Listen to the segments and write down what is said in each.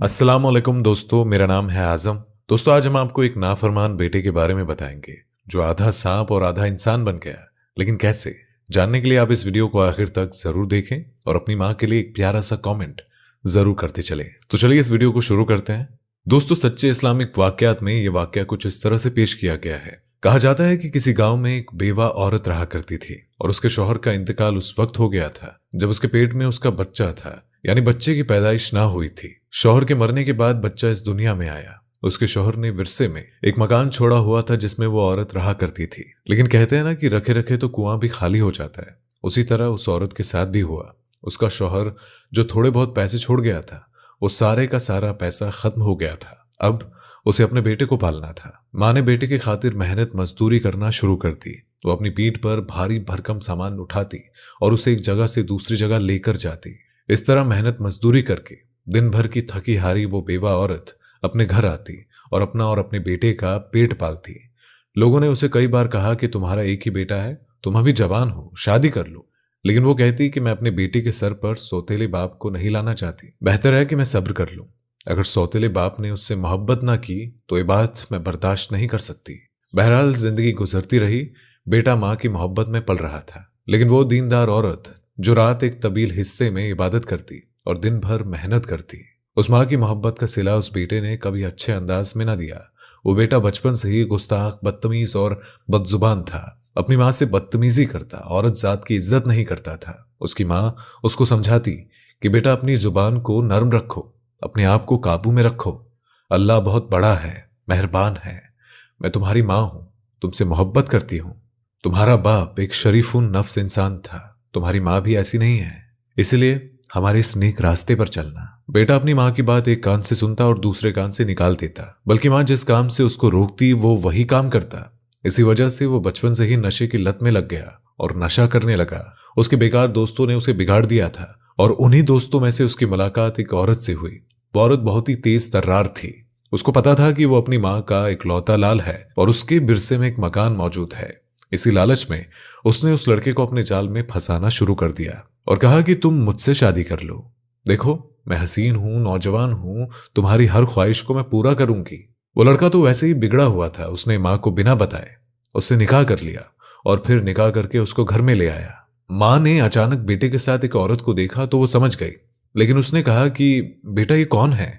अस्सलाम वालेकुम दोस्तों, मेरा नाम है आजम। दोस्तों, आज हम आपको एक नाफरमान बेटे के बारे में बताएंगे जो आधा सांप और आधा इंसान बन गया। लेकिन कैसे, जानने के लिए आप इस वीडियो को आखिर तक जरूर देखें और अपनी माँ के लिए एक प्यारा सा कमेंट जरूर करते चलें। तो चलिए इस वीडियो को शुरू करते हैं। दोस्तों, सच्चे इस्लामिक वाकयात में ये वाकया कुछ इस तरह से पेश किया गया है। कहा जाता है कि किसी गांव में एक बेवा औरत रहा करती थी और उसके शौहर का इंतकाल उस वक्त हो गया था जब उसके पेट में उसका बच्चा था, यानी बच्चे की पैदाइश ना हुई थी। शौहर के मरने के बाद बच्चा इस दुनिया में आया। उसके शौहर ने विरसे में एक मकान छोड़ा हुआ था जिसमें वो औरत रहा करती थी। लेकिन कहते हैं ना कि रखे रखे तो कुआं भी खाली हो जाता है। उसी तरह उस औरत के साथ भी हुआ। उसका शौहर जो थोड़े बहुत पैसे छोड़ गया था, वो सारे का सारा पैसा खत्म हो गया था। अब उसे अपने बेटे को पालना था। माँ ने बेटे की खातिर मेहनत मजदूरी करना शुरू कर दी। वो अपनी पीठ पर भारी भरकम सामान उठाती और उसे एक जगह से दूसरी जगह लेकर जाती। इस तरह मेहनत मजदूरी करके दिन भर की थकी हारी वो बेवा औरत अपने घर आती और अपना और अपने बेटे का पेट पालती। लोगों ने उसे कई बार कहा कि तुम्हारा एक ही बेटा है, तुम अभी जवान हो, शादी कर लो। लेकिन वो कहती कि मैं अपने बेटे के सर पर सौतेले बाप को नहीं लाना चाहती। बेहतर है कि मैं सब्र कर लूं। अगर सौतेले बाप ने उससे मोहब्बत ना की तो ये बात मैं बर्दाश्त नहीं कर सकती। बहरहाल जिंदगी गुजरती रही। बेटा माँ की मोहब्बत में पल रहा था। लेकिन वो दीनदार औरत जो रात एक तबील हिस्से में इबादत करती और दिन भर मेहनत करती, उस माँ की मोहब्बत का सिला उस बेटे ने कभी अच्छे अंदाज में ना दिया। वो बेटा बचपन से ही गुस्ताख, बदतमीज और बदजुबान था। अपनी माँ से बदतमीजी करता, औरत जात की इज्जत नहीं करता था। उसकी माँ उसको समझाती कि बेटा अपनी जुबान को नर्म रखो, अपने आप को काबू में रखो। अल्लाह बहुत बड़ा है, मेहरबान है। मैं तुम्हारी माँ हूं, तुमसे मोहब्बत करती हूं। तुम्हारा बाप एक शरीफुन नफ्स इंसान था, तुम्हारी माँ भी ऐसी नहीं है। इसलिए हमारे इस नेक रास्ते पर चलना। बेटा अपनी माँ की बात एक कान से सुनता और दूसरे कान से निकाल देता, बल्कि माँ जिस काम से उसको रोकती वो वही काम करता। इसी वजह से वो बचपन से ही नशे की लत में लग गया और नशा करने लगा। उसके बेकार दोस्तों ने उसे बिगाड़ दिया था और उन्हीं दोस्तों में से उसकी मुलाकात एक औरत से हुई। वो औरत बहुत ही तेज तर्रार थी। उसको पता था कि वो अपनी माँ का इकलौता लाल है और उसके बिरसे में एक मकान मौजूद है। इसी लालच में उसने उस लड़के को अपने जाल में फंसाना शुरू कर दिया और कहा कि तुम मुझसे शादी कर लो। देखो, मैं हसीन हूं, नौजवान हूं, तुम्हारी हर ख्वाहिश को मैं पूरा करूंगी। वो लड़का तो वैसे ही बिगड़ा हुआ था। उसने माँ को बिना बताए उससे निकाह कर लिया और फिर निकाह करके उसको घर में ले आया। माँ ने अचानक बेटे के साथ एक औरत को देखा तो वो समझ गई। लेकिन उसने कहा कि बेटा ये कौन है?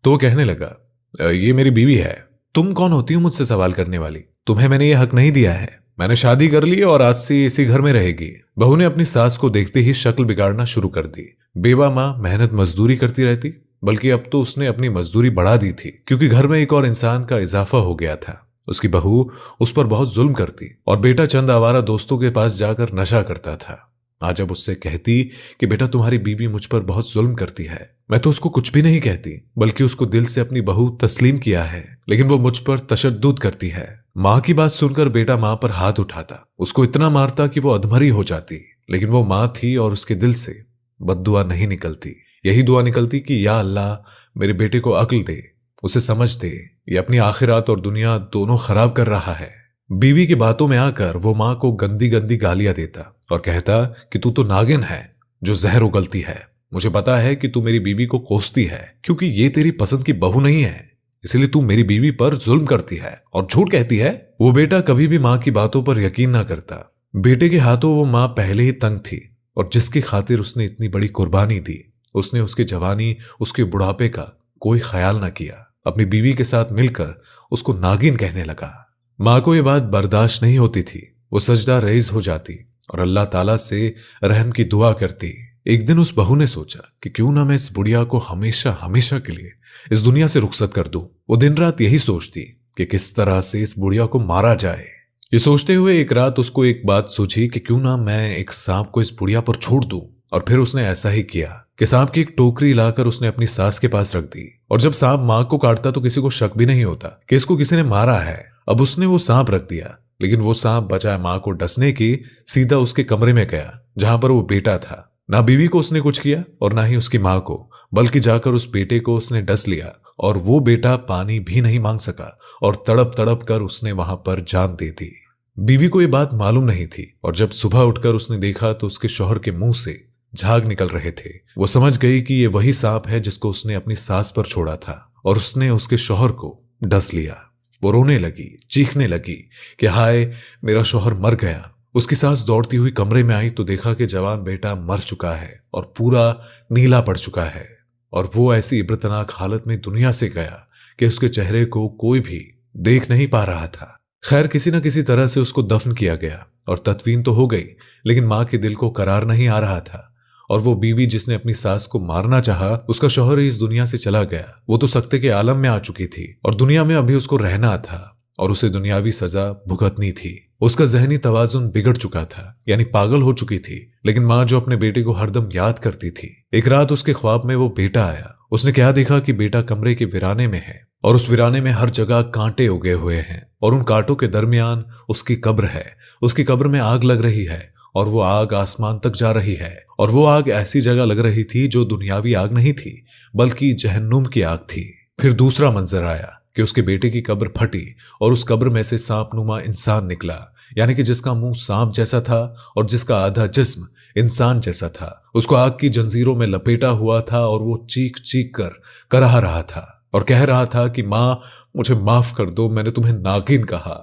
तो वो कहने लगा, ये मेरी बीवी है। तुम कौन होती हो मुझसे सवाल करने वाली? तुम्हें मैंने ये हक नहीं दिया है। मैंने शादी कर ली और आज से इसी घर में रहेगी। बहू ने अपनी सास को देखते ही शक्ल बिगाड़ना शुरू कर दी। बेवा माँ मेहनत मजदूरी करती रहती, बल्कि अब तो उसने अपनी मजदूरी बढ़ा दी थी क्योंकि घर में एक और इंसान का इजाफा हो गया था। उसकी बहू उस पर बहुत जुल्म करती और बेटा चंद आवारा दोस्तों के पास जाकर नशा करता था। आज जब उससे कहती कि बेटा तुम्हारी बीवी मुझ पर बहुत जुल्म करती है, मैं तो उसको कुछ भी नहीं कहती, बल्कि उसको दिल से अपनी बहू तस्लीम किया है, लेकिन वो मुझ पर तशद्दुद करती है। माँ की बात सुनकर बेटा माँ पर हाथ उठाता, उसको इतना मारता कि वो अधमरी हो जाती। लेकिन वो माँ थी और उसके दिल से बद्दुआ नहीं निकलती। यही दुआ निकलती कि या अल्लाह मेरे बेटे को अक्ल दे, उसे समझ दे, ये अपनी आखिरात और दुनिया दोनों खराब कर रहा है। बीवी की बातों में आकर वो माँ को गंदी गंदी गालियां देता और कहता कि तू तो नागिन है जो जहर उगलती है। मुझे पता है कि तू मेरी बीवी को कोसती है क्योंकि ये तेरी पसंद की बहू नहीं है, इसलिए तू मेरी बीवी पर जुल्म करती है और झूठ कहती है। वो बेटा कभी भी माँ की बातों पर यकीन ना करता। बेटे के हाथों वो माँ पहले ही तंग थी और जिसकी खातिर उसने इतनी बड़ी कुर्बानी दी, उसने उसकी जवानी, उसके बुढ़ापे का कोई ख्याल ना किया। अपनी बीवी के साथ मिलकर उसको नागिन कहने लगा। माँ को यह बात बर्दाश्त नहीं होती थी। वो सजदा रेज़ हो जाती और अल्लाह ताला से रहम की दुआ करती। एक दिन उस बहू ने सोचा कि क्यों ना मैं इस बुढ़िया को हमेशा हमेशा के लिए इस दुनिया से रुखसत कर दूं। वो दिन रात यही सोचती कि किस तरह से इस बुढ़िया को मारा जाए। ये सोचते हुए एक रात उसको एक बात सूझी कि क्यों ना मैं एक सांप को इस बुढ़िया पर छोड़ दूं। और फिर उसने ऐसा ही किया कि सांप की एक टोकरी लाकर उसने अपनी सास के पास रख दी। और जब सांप माँ को काटता तो किसी को शक भी नहीं होता कि इसको किसी ने मारा है। अब उसने वो सांप रख दिया, लेकिन वो सांप बजाय माँ को डसने की सीधा उसके कमरे में गया जहां पर वो बेटा था। ना बीवी को उसने कुछ किया और ना ही उसकी माँ को, बल्कि जाकर उस बेटे को उसने डस लिया और वो बेटा पानी भी नहीं मांग सका और तड़प तड़प कर उसने वहां पर जान दे दी। बीवी को ये बात मालूम नहीं थी और जब सुबह उठकर उसने देखा तो उसके शौहर के मुंह से झाग निकल रहे थे। वो समझ गई कि ये वही सांप है जिसको उसने अपनी सास पर छोड़ा था और उसने उसके शौहर को डस लिया। वो रोने लगी, चीखने लगी कि हाय, मेरा शौहर मर गया। उसकी सास दौड़ती हुई कमरे में आई तो देखा कि जवान बेटा मर चुका है और पूरा नीला पड़ चुका है और वो ऐसी इब्रतनाक हालत में दुनिया से गया कि उसके चेहरे को कोई भी देख नहीं पा रहा था। खैर, किसी न किसी तरह से उसको दफन किया गया और तदफीन तो हो गई, लेकिन मां के दिल को करार नहीं आ रहा था। और वो बीवी जिसने अपनी सास को मारना चाहा, उसका शौहर इस दुनिया से चला गया। वो तो सख्ते के आलम में आ चुकी थी और दुनिया में अभी उसको रहना था और उसे दुनियावी सजा भुगतनी थी। उसका जहनी तवाजुन बिगड़ चुका था, यानी पागल हो चुकी थी। लेकिन मां जो अपने बेटे को हरदम याद करती थी, एक रात उसके ख्वाब में वो बेटा आया। उसने क्या देखा कि बेटा कमरे के वीराने में है और उस वीराने में हर जगह कांटे उगे हुए हैं और उन कांटों के दरमियान उसकी कब्र है। उसकी कब्र में आग लग रही है और वो आग आसमान तक जा रही है और वो आग ऐसी जगह लग रही थी जो दुनियावी आग नहीं थी बल्कि जहन्नुम की आग थी। फिर दूसरा मंजर आया कि उसके बेटे की कब्र फटी और उस कब्र में से सांपनुमा इंसान निकला, यानी कि जिसका मुंह सांप जैसा था और जिसका आधा जिस्म इंसान जैसा था। उसको आग की जंजीरों में लपेटा हुआ था और वो चीख चीख कर कराह रहा था और कह रहा था कि मां, मुझे माफ कर दो, मैंने तुम्हें नागिन कहा।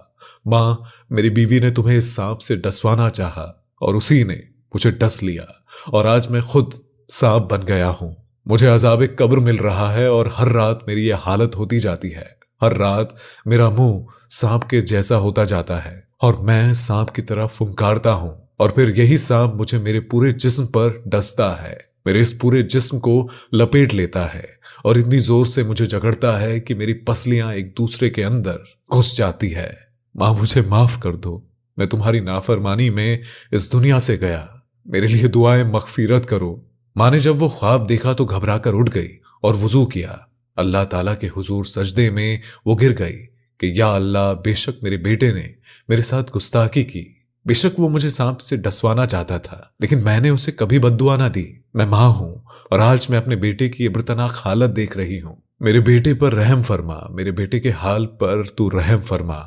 मां, मेरी बीवी ने तुम्हें इस सांप से डसवाना चाहा और उसी ने मुझे डस लिया और आज मैं खुद सांप बन गया हूं। मुझे अजाब कब्र मिल रहा है और हर रात मेरी यह हालत होती जाती है। हर रात मेरा मुंह सांप के जैसा होता जाता है और मैं सांप की तरह फुंकारता हूं और फिर यही सांप मुझे मेरे पूरे जिस्म पर डसता है, मेरे इस पूरे जिस्म को लपेट लेता है और इतनी जोर से मुझे जकड़ता है कि मेरी पसलियां एक दूसरे के अंदर घुस जाती है। मां, मुझे माफ कर दो, मैं तुम्हारी नाफरमानी में इस दुनिया से गया, मेरे लिए दुआएं मगफिरत करो। मां ने जब वो ख्वाब देखा तो घबरा कर उठ गई और वुजू किया। अल्लाह ताला के हुजूर सजदे में वो गिर गई कि या अल्लाह, बेशक मेरे बेटे ने मेरे साथ गुस्ताखी की। बेशक वो मुझे सांप से डसवाना चाहता था, लेकिन मैंने उसे कभी बद्दुआ ना दी। मैं मां हूं और आज मैं अपने बेटे की इब्रतनाक हालत देख रही हूं। मेरे बेटे पर रहम फरमा, मेरे बेटे के हाल पर तू रहम फरमा।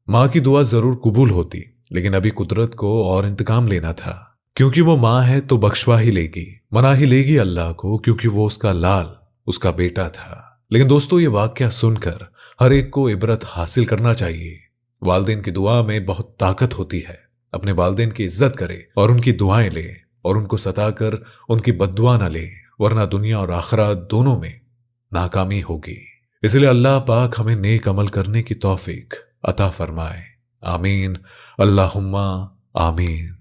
मां की दुआ जरूर कबूल होती, लेकिन अभी कुदरत को और इंतकाम लेना था, क्योंकि वो मां है तो बख्शवा ही लेगी, मना ही लेगी अल्लाह को, क्योंकि वो उसका लाल, उसका बेटा था। लेकिन दोस्तों, ये वाकया सुनकर हर एक को इबरत हासिल करना चाहिए। वालिदैन की दुआ में बहुत ताकत होती है। अपने वालिदैन की इज्जत करे और उनकी दुआएं ले और उनको सताकर उनकी बद्दुआ न ले, वरना दुनिया और आखिरत दोनों में नाकामी होगी। इसलिए अल्लाह पाक हमें नेक अमल करने की तौफीक अता फरमाए। आमीन, अल्लाहुम्मा आमीन।